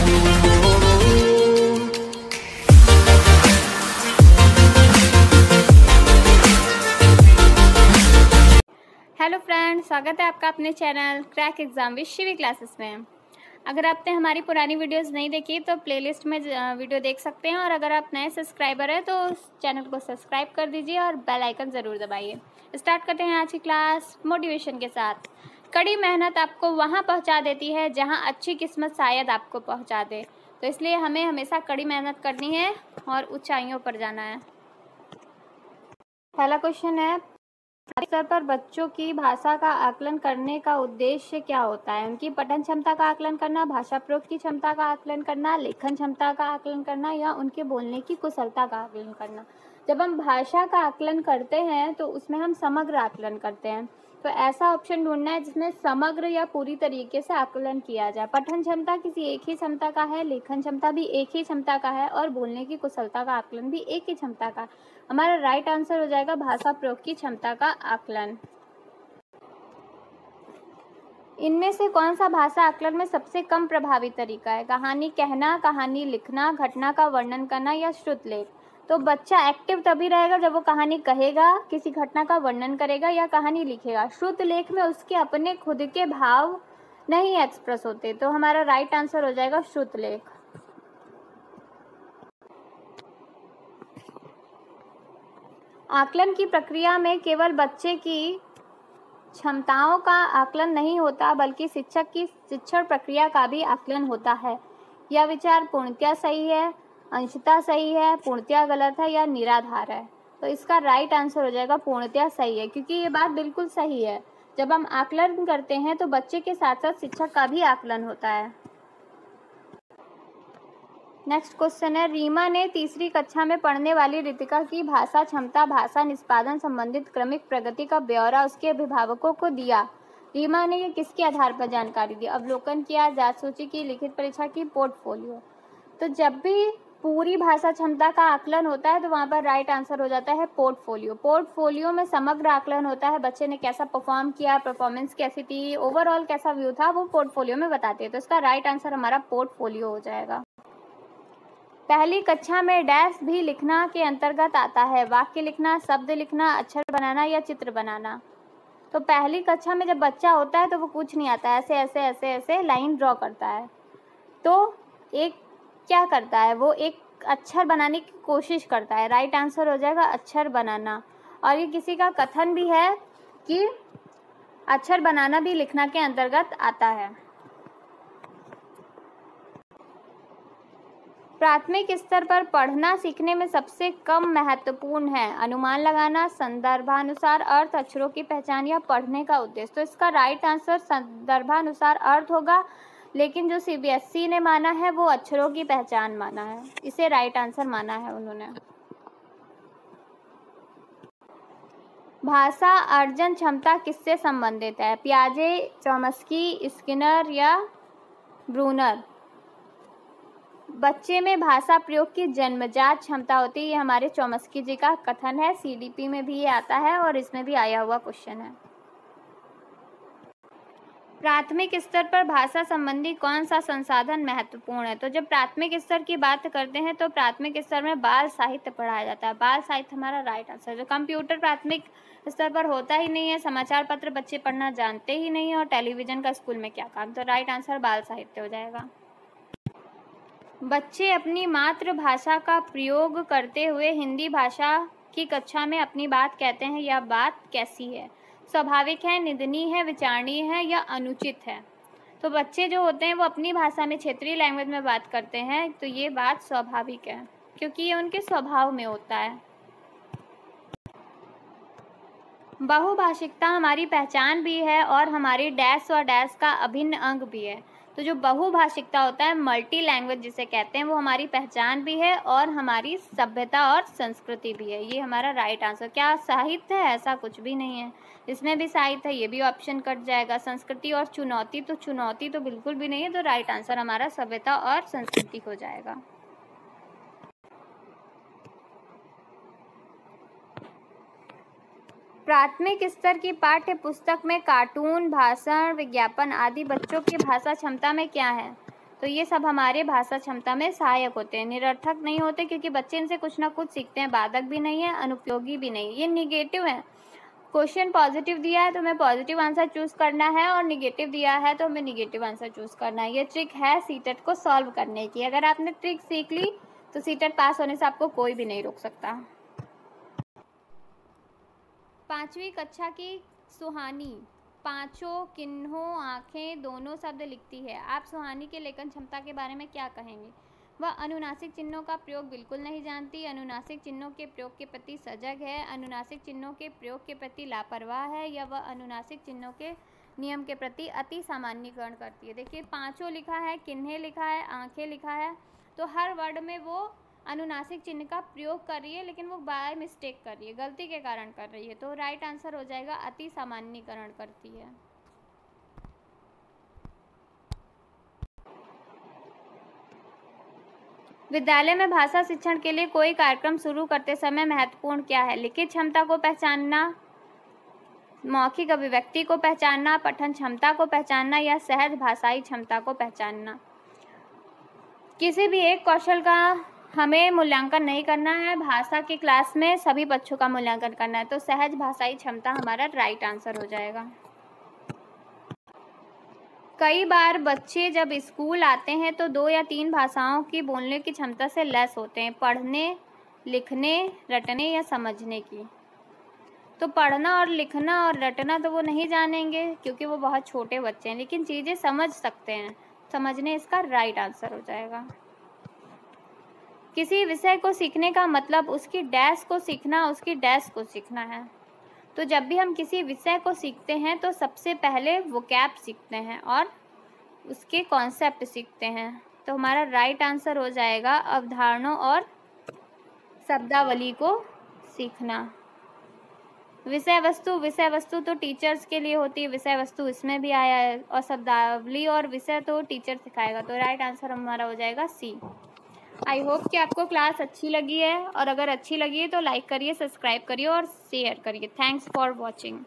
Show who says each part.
Speaker 1: Hello friends, स्वागत है आपका अपने channel crack exam with Shivi classes में। अगर आपने हमारी पुरानी वीडियोस नहीं देखी तो प्लेलिस्ट में वीडियो देख सकते हैं, और अगर आप नए सब्सक्राइबर हैं तो चैनल को सब्सक्राइब कर दीजिए और बेल आइकन ज़रूर दबाइए। स्टार्ट करते हैं आज की क्लास मोटिवेशन के साथ। कड़ी मेहनत आपको वहाँ पहुँचा देती है जहाँ अच्छी किस्मत शायद आपको पहुँचा दे, तो इसलिए हमें हमेशा कड़ी मेहनत करनी है और ऊंचाइयों पर जाना है। पहला क्वेश्चन है, स्तर पर बच्चों की भाषा का आकलन करने का उद्देश्य क्या होता है? उनकी पठन क्षमता का आकलन करना, भाषा प्रयोग की क्षमता का आकलन करना, लेखन क्षमता का आकलन करना, या उनके बोलने की कुशलता का आकलन करना। जब हम भाषा का आकलन करते हैं तो उसमें हम समग्र आकलन करते हैं, तो ऐसा ऑप्शन ढूंढना है जिसमें समग्र या पूरी तरीके से आकलन किया जाए। पठन क्षमता किसी एक ही क्षमता का है, लेखन क्षमता भी एक ही क्षमता का है, और बोलने की कुशलता का आकलन भी एक ही क्षमता का। हमारा राइट आंसर हो जाएगा भाषा प्रयोग की क्षमता का आकलन। इनमें से कौन सा भाषा आकलन में सबसे कम प्रभावी तरीका है? कहानी कहना, कहानी लिखना, घटना का वर्णन करना, या श्रुतलेख? तो बच्चा एक्टिव तभी रहेगा जब वो कहानी कहेगा, किसी घटना का वर्णन करेगा या कहानी लिखेगा। श्रुतलेख में उसके अपने खुद के भाव नहीं एक्सप्रेस होते, तो हमारा राइट आंसर हो जाएगा श्रुतलेख। आकलन की प्रक्रिया में केवल बच्चे की क्षमताओं का आकलन नहीं होता, बल्कि शिक्षक की शिक्षण प्रक्रिया का भी आकलन होता है। यह विचार पूर्णतया सही है, अंशतः सही है, पूर्णतया गलत है, या निराधार है? तो इसका राइट आंसर हो जाएगा पूर्णतया सही है, क्योंकि ये बात बिल्कुल सही है। जब हम आकलन करते हैं तो बच्चे के साथ साथ शिक्षक का भी आकलन होता है। नेक्स्ट क्वेश्चन है, रीमा ने तीसरी कक्षा में पढ़ने वाली रितिका की भाषा क्षमता, भाषा निष्पादन संबंधित क्रमिक प्रगति का ब्यौरा उसके अभिभावकों को दिया। रीमा ने ये किसके आधार पर जानकारी दी? अवलोकन किया, जांच सूची की, लिखित परीक्षा की, पोर्टफोलियो? तो जब भी पूरी भाषा क्षमता का आकलन होता है तो वहाँ पर राइट आंसर हो जाता है पोर्टफोलियो। पोर्टफोलियो में समग्र आकलन होता है, बच्चे ने कैसा परफॉर्म किया, परफॉर्मेंस कैसी थी, ओवरऑल कैसा व्यू था, वो पोर्टफोलियो में बताते हैं। तो इसका राइट आंसर हमारा पोर्टफोलियो हो जाएगा। पहली कक्षा में डैश भी लिखना के अंतर्गत आता है? वाक्य लिखना, शब्द लिखना, अक्षर बनाना, या चित्र बनाना? तो पहली कक्षा में जब बच्चा होता है तो वो कुछ नहीं आता, ऐसे ऐसे ऐसे ऐसे लाइन ड्रॉ करता है। तो एक क्या करता है, वो एक अक्षर बनाने की कोशिश करता है। राइट आंसर हो जाएगा अक्षर बनाना। और ये किसी का कथन भी है कि अक्षर बनाना भी लिखना के अंतर्गत आता है। प्राथमिक स्तर पर पढ़ना सीखने में सबसे कम महत्वपूर्ण है? अनुमान लगाना, संदर्भानुसार अर्थ, अक्षरों की पहचान, या पढ़ने का उद्देश्य? तो इसका राइट आंसर संदर्भानुसार अर्थ होगा, लेकिन जो सीबीएसई ने माना है वो अक्षरों की पहचान माना है, इसे राइट आंसर माना है उन्होंने। भाषा अर्जन क्षमता किससे संबंधित है? पियाजे, चॉम्स्की, स्किनर, या ब्रूनर? बच्चे में भाषा प्रयोग की जन्मजात क्षमता होती है, ये हमारे चॉम्स्की जी का कथन है। सीडीपी में भी ये आता है और इसमें भी आया हुआ क्वेश्चन है। प्राथमिक स्तर पर भाषा संबंधी कौन सा संसाधन महत्वपूर्ण है? तो जब प्राथमिक स्तर की बात करते हैं तो प्राथमिक स्तर में बाल साहित्य पढ़ाया जाता है। बाल साहित्य हमारा राइट आंसर है। जो कंप्यूटर प्राथमिक स्तर पर होता ही नहीं है, समाचार पत्र बच्चे पढ़ना जानते ही नहीं है, और टेलीविजन का स्कूल में क्या काम? तो राइट आंसर बाल साहित्य हो जाएगा। बच्चे अपनी मातृभाषा का प्रयोग करते हुए हिंदी भाषा की कक्षा में अपनी बात कहते हैं, यह बात कैसी है? स्वाभाविक है, निंदनीय है, विचारणीय है, या अनुचित है? तो बच्चे जो होते हैं वो अपनी भाषा में, क्षेत्रीय लैंग्वेज में बात करते हैं, तो ये बात स्वाभाविक है, क्योंकि ये उनके स्वभाव में होता है। बहुभाषिकता हमारी पहचान भी है और हमारी डैश और डैश का अभिन्न अंग भी है। तो जो बहुभाषिकता होता है, मल्टी लैंग्वेज जिसे कहते हैं, वो हमारी पहचान भी है और हमारी सभ्यता और संस्कृति भी है। ये हमारा राइट आंसर। क्या साहित्य है? ऐसा कुछ भी नहीं है, इसमें भी साहित्य है, ये भी ऑप्शन कट जाएगा। संस्कृति और चुनौती, तो चुनौती तो बिल्कुल भी नहीं है, तो राइट आंसर हमारा सभ्यता और संस्कृति हो जाएगा। प्राथमिक स्तर की पाठ्य पुस्तक में कार्टून, भाषण, विज्ञापन आदि बच्चों की भाषा क्षमता में क्या है? तो ये सब हमारे भाषा क्षमता में सहायक होते हैं, निरर्थक नहीं होते, क्योंकि बच्चे इनसे कुछ ना कुछ सीखते हैं, बाधक भी नहीं है, अनुपयोगी भी नहीं। ये निगेटिव है। क्वेश्चन पॉजिटिव दिया है तो हमें पॉजिटिव आंसर चूज करना है, और निगेटिव दिया है तो हमें निगेटिव आंसर चूज करना है। ये ट्रिक है सीटेट को सॉल्व करने की। अगर आपने ट्रिक सीख ली तो सीटेट पास होने से आपको कोई भी नहीं रोक सकता। 5वीं कक्षा की सुहानी पांचों किन्हों आंखें दोनों शब्द लिखती है। आप सुहानी के लेखन क्षमता के बारे में क्या कहेंगे? वह अनुनासिक चिन्हों का प्रयोग बिल्कुल नहीं जानती, अनुनासिक चिन्हों के प्रयोग के प्रति सजग है, अनुनासिक चिन्हों के प्रयोग के प्रति लापरवाह है, या वह अनुनासिक चिन्हों के नियम के प्रति अति सामान्यीकरण करती है। देखिए, पांचों लिखा है, किन्हें लिखा है, आंखें लिखा है, तो हर वर्ड में वो अनुनासिक चिन्ह का प्रयोग कर रही है, लेकिन वो बाय मिस्टेक कर रही है, गलती के कारण कर रही है। तो राइट आंसर हो जाएगा अति सामान्यीकरण करती है। विद्यालय में भाषा शिक्षण के लिए कोई कार्यक्रम शुरू करते समय महत्वपूर्ण क्या है? लिखित क्षमता को पहचानना, मौखिक अभिव्यक्ति को पहचानना, पठन क्षमता को पहचानना, या सहज भाषाई क्षमता को पहचानना। किसी भी एक कौशल का हमें मूल्यांकन नहीं करना है, भाषा की क्लास में सभी बच्चों का मूल्यांकन करना है। तो सहज भाषाई क्षमता हमारा राइट आंसर हो जाएगा। कई बार बच्चे जब स्कूल आते हैं तो 2 या 3 भाषाओं की बोलने की क्षमता से लैस होते हैं, पढ़ने, लिखने, रटने या समझने की। तो पढ़ना और लिखना और रटना तो वो नहीं जानेंगे, क्योंकि वो बहुत छोटे बच्चे हैं, लेकिन चीज़ें समझ सकते हैं, समझने इसका राइट आंसर हो जाएगा। किसी विषय को सीखने का मतलब उसकी डैश को सीखना, उसकी डैश को सीखना है। तो जब भी हम किसी विषय को सीखते हैं तो सबसे पहले वोकैब सीखते हैं और उसके कॉन्सेप्ट सीखते हैं। तो हमारा राइट आंसर हो जाएगा अवधारणाओं और शब्दावली को सीखना। विषय वस्तु तो टीचर्स के लिए होती है, विषय वस्तु इसमें भी आया है, और शब्दावली और विषय तो टीचर सिखाएगा। तो राइट आंसर हमारा हो जाएगा सी। आई होप कि आपको क्लास अच्छी लगी है, और अगर अच्छी लगी है तो लाइक करिए, सब्सक्राइब करिए और शेयर करिए। Thanks for watching.